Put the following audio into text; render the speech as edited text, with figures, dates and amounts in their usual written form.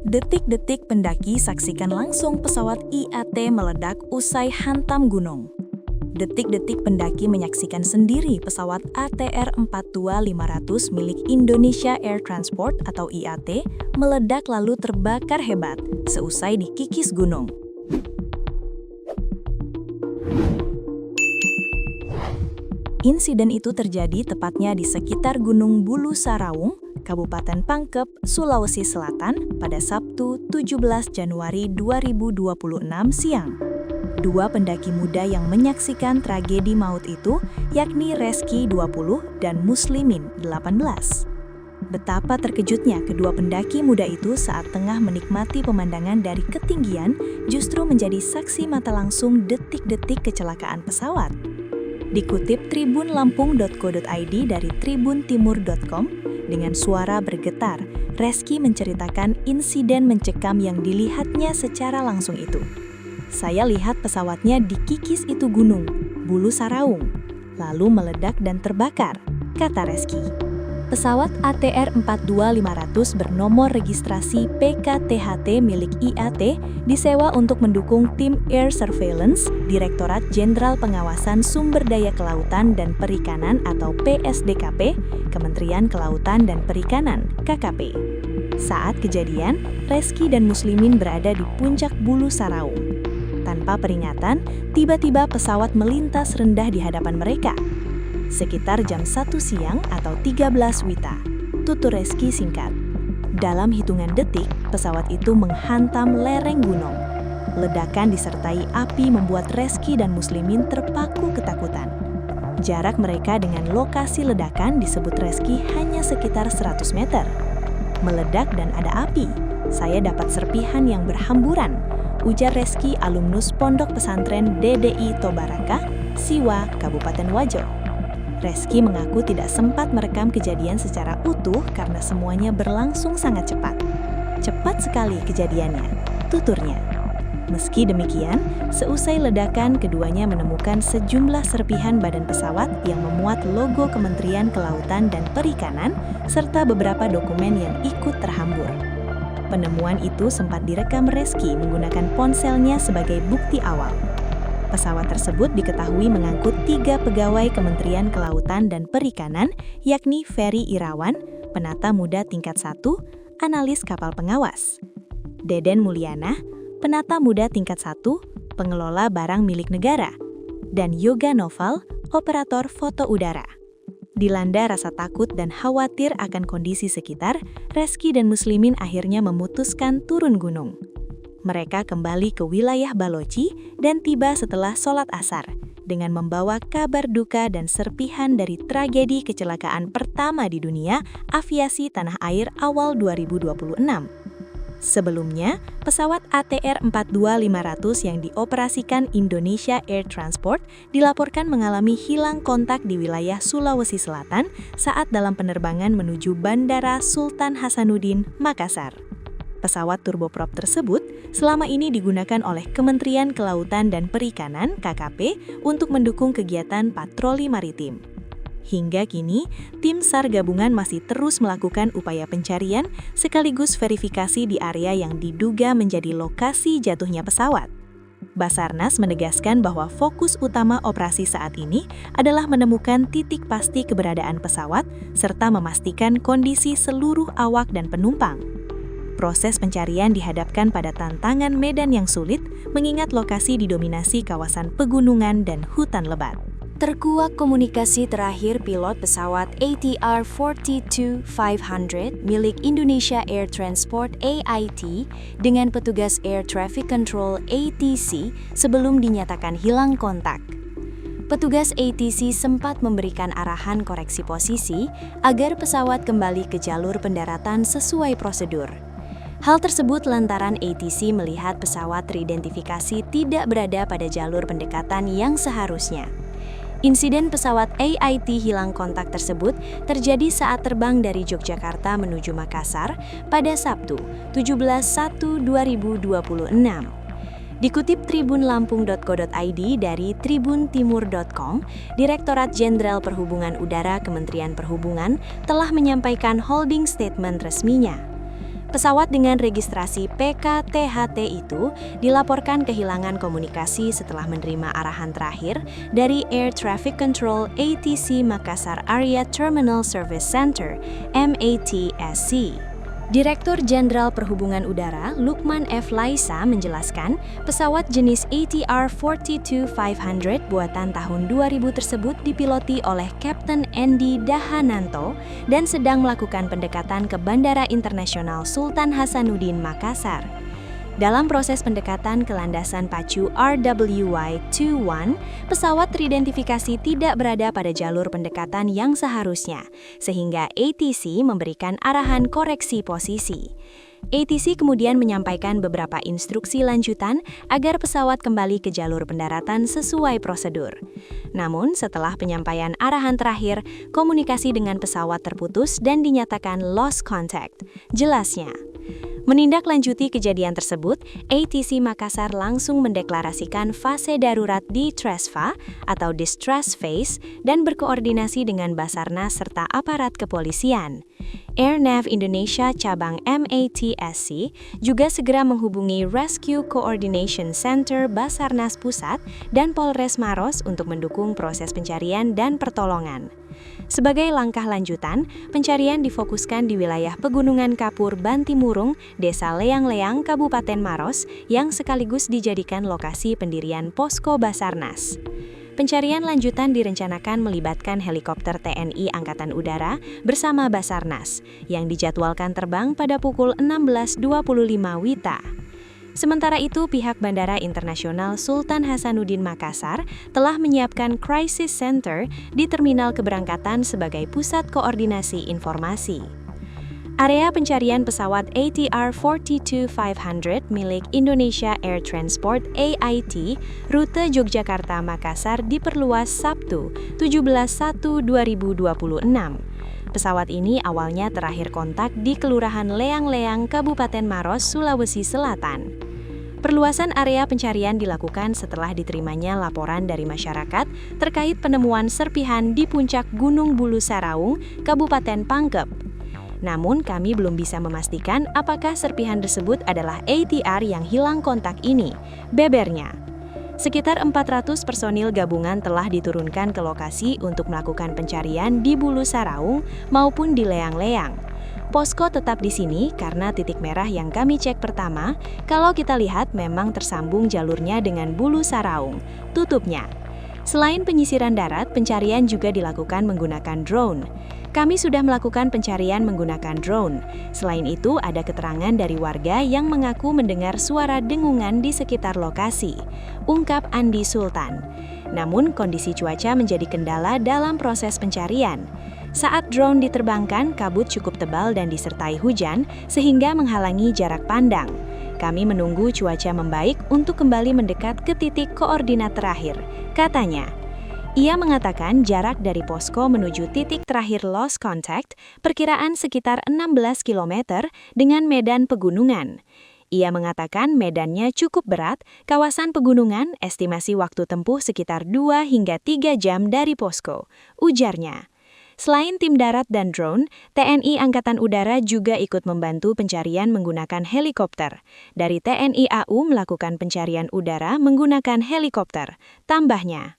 Detik-detik pendaki saksikan langsung pesawat IAT meledak usai hantam gunung. Detik-detik pendaki menyaksikan sendiri pesawat ATR 42500 milik Indonesia Air Transport atau IAT meledak lalu terbakar hebat seusai dikikis gunung. Insiden itu terjadi tepatnya di sekitar Gunung Bulu Saraung, Kabupaten Pangkep, Sulawesi Selatan pada Sabtu 17 Januari 2026 siang. Dua pendaki muda yang menyaksikan tragedi maut itu yakni Reski 20 dan Muslimin 18. Betapa terkejutnya kedua pendaki muda itu saat tengah menikmati pemandangan dari ketinggian justru menjadi saksi mata langsung detik-detik kecelakaan pesawat. Dikutip tribunlampung.co.id dari tribuntimur.com, dengan suara bergetar, Reski menceritakan insiden mencekam yang dilihatnya secara langsung itu. Saya lihat pesawatnya dikikis itu gunung, Bulu Saraung, lalu meledak dan terbakar, kata Reski. Pesawat ATR 42500 bernomor registrasi PKTHT milik IAT disewa untuk mendukung tim Air Surveillance, Direktorat Jenderal Pengawasan Sumber Daya Kelautan dan Perikanan atau PSDKP, Kementerian Kelautan dan Perikanan, KKP. Saat kejadian, Reski dan Muslimin berada di puncak Bulu Saraung. Tanpa peringatan, tiba-tiba pesawat melintas rendah di hadapan mereka. Sekitar jam 1 siang atau 13 WITA, tutur Reski singkat. Dalam hitungan detik, pesawat itu menghantam lereng gunung. Ledakan disertai api membuat Reski dan Muslimin terpaku ketakutan. Jarak mereka dengan lokasi ledakan disebut Reski hanya sekitar 100 meter. Meledak dan ada api. Saya dapat serpihan yang berhamburan, ujar Reski alumnus Pondok Pesantren DDI Tobaraka, Siwa, Kabupaten Wajo. Reski mengaku tidak sempat merekam kejadian secara utuh karena semuanya berlangsung sangat cepat. Cepat sekali kejadiannya, tuturnya. Meski demikian, seusai ledakan keduanya menemukan sejumlah serpihan badan pesawat yang memuat logo Kementerian Kelautan dan Perikanan serta beberapa dokumen yang ikut terhambur. Penemuan itu sempat direkam Reski menggunakan ponselnya sebagai bukti awal. Pesawat tersebut diketahui mengangkut 3 pegawai Kementerian Kelautan dan Perikanan, yakni Ferry Irawan, penata muda tingkat 1, analis kapal pengawas. Deden Mulyana, penata muda tingkat 1, pengelola barang milik negara. Dan Yoga Noval, operator foto udara. Dilanda rasa takut dan khawatir akan kondisi sekitar, Reski dan Muslimin akhirnya memutuskan turun gunung. Mereka kembali ke wilayah Balochi dan tiba setelah sholat asar dengan membawa kabar duka dan serpihan dari tragedi kecelakaan pertama di dunia aviasi tanah air awal 2026. Sebelumnya, pesawat ATR 42500 yang dioperasikan Indonesia Air Transport dilaporkan mengalami hilang kontak di wilayah Sulawesi Selatan saat dalam penerbangan menuju Bandara Sultan Hasanuddin, Makassar. Pesawat turboprop tersebut selama ini digunakan oleh Kementerian Kelautan dan Perikanan (KKP) untuk mendukung kegiatan patroli maritim. Hingga kini, tim SAR gabungan masih terus melakukan upaya pencarian sekaligus verifikasi di area yang diduga menjadi lokasi jatuhnya pesawat. Basarnas menegaskan bahwa fokus utama operasi saat ini adalah menemukan titik pasti keberadaan pesawat serta memastikan kondisi seluruh awak dan penumpang. Proses pencarian dihadapkan pada tantangan medan yang sulit mengingat lokasi didominasi kawasan pegunungan dan hutan lebat. Terkuak komunikasi terakhir pilot pesawat ATR 42500 milik Indonesia Air Transport AIT dengan petugas Air Traffic Control ATC sebelum dinyatakan hilang kontak. Petugas ATC sempat memberikan arahan koreksi posisi agar pesawat kembali ke jalur pendaratan sesuai prosedur. Hal tersebut lantaran ATC melihat pesawat teridentifikasi tidak berada pada jalur pendekatan yang seharusnya. Insiden pesawat AIT hilang kontak tersebut terjadi saat terbang dari Yogyakarta menuju Makassar pada Sabtu, 17/1/2026. Dikutip tribunlampung.co.id dari tribuntimur.com, Direktorat Jenderal Perhubungan Udara Kementerian Perhubungan telah menyampaikan holding statement resminya. Pesawat dengan registrasi PKTHT itu dilaporkan kehilangan komunikasi setelah menerima arahan terakhir dari Air Traffic Control ATC Makassar Area Terminal Service Center (MATSC). Direktur Jenderal Perhubungan Udara Lukman F. Laisa menjelaskan, pesawat jenis ATR 42500 buatan tahun 2000 tersebut dipiloti oleh Kapten Andy Dahananto dan sedang melakukan pendekatan ke Bandara Internasional Sultan Hasanuddin Makassar. Dalam proses pendekatan ke landasan pacu RWY-21, pesawat teridentifikasi tidak berada pada jalur pendekatan yang seharusnya, sehingga ATC memberikan arahan koreksi posisi. ATC kemudian menyampaikan beberapa instruksi lanjutan agar pesawat kembali ke jalur pendaratan sesuai prosedur. Namun, setelah penyampaian arahan terakhir, komunikasi dengan pesawat terputus dan dinyatakan lost contact. Jelasnya, menindaklanjuti kejadian tersebut, ATC Makassar langsung mendeklarasikan fase darurat di TRESFA atau Distress Phase dan berkoordinasi dengan Basarnas serta aparat kepolisian. Airnav Indonesia cabang MATSC juga segera menghubungi Rescue Coordination Center Basarnas Pusat dan Polres Maros untuk mendukung proses pencarian dan pertolongan. Sebagai langkah lanjutan, pencarian difokuskan di wilayah Pegunungan Kapur Bantimurung, Desa Leang-Leang, Kabupaten Maros, yang sekaligus dijadikan lokasi pendirian Posko Basarnas. Pencarian lanjutan direncanakan melibatkan helikopter TNI Angkatan Udara bersama Basarnas, yang dijadwalkan terbang pada pukul 16.25 WITA. Sementara itu, pihak Bandara Internasional Sultan Hasanuddin Makassar telah menyiapkan Crisis Center di terminal keberangkatan sebagai pusat koordinasi informasi. Area pencarian pesawat ATR 42500 milik Indonesia Air Transport AIT rute Yogyakarta-Makassar diperluas Sabtu, 17/1/2026. Pesawat ini awalnya terakhir kontak di Kelurahan Leang-Leang, Kabupaten Maros, Sulawesi Selatan. Perluasan area pencarian dilakukan setelah diterimanya laporan dari masyarakat terkait penemuan serpihan di puncak Gunung Bulu Saraung, Kabupaten Pangkep. Namun, kami belum bisa memastikan apakah serpihan tersebut adalah ATR yang hilang kontak ini, bebernya. Sekitar 400 personil gabungan telah diturunkan ke lokasi untuk melakukan pencarian di Bulu Saraung maupun di Leang-Leang. Posko tetap di sini karena titik merah yang kami cek pertama, kalau kita lihat memang tersambung jalurnya dengan Bulu Saraung, tutupnya. Selain penyisiran darat, pencarian juga dilakukan menggunakan drone. Kami sudah melakukan pencarian menggunakan drone. Selain itu, ada keterangan dari warga yang mengaku mendengar suara dengungan di sekitar lokasi, ungkap Andi Sultan. Namun, kondisi cuaca menjadi kendala dalam proses pencarian. Saat drone diterbangkan, kabut cukup tebal dan disertai hujan, sehingga menghalangi jarak pandang. Kami menunggu cuaca membaik untuk kembali mendekat ke titik koordinat terakhir, katanya. Ia mengatakan jarak dari posko menuju titik terakhir lost contact perkiraan sekitar 16 km dengan medan pegunungan. Ia mengatakan medannya cukup berat, kawasan pegunungan, estimasi waktu tempuh sekitar 2 hingga 3 jam dari posko, ujarnya. Selain tim darat dan drone, TNI Angkatan Udara juga ikut membantu pencarian menggunakan helikopter. Dari TNI AU melakukan pencarian udara menggunakan helikopter, tambahnya.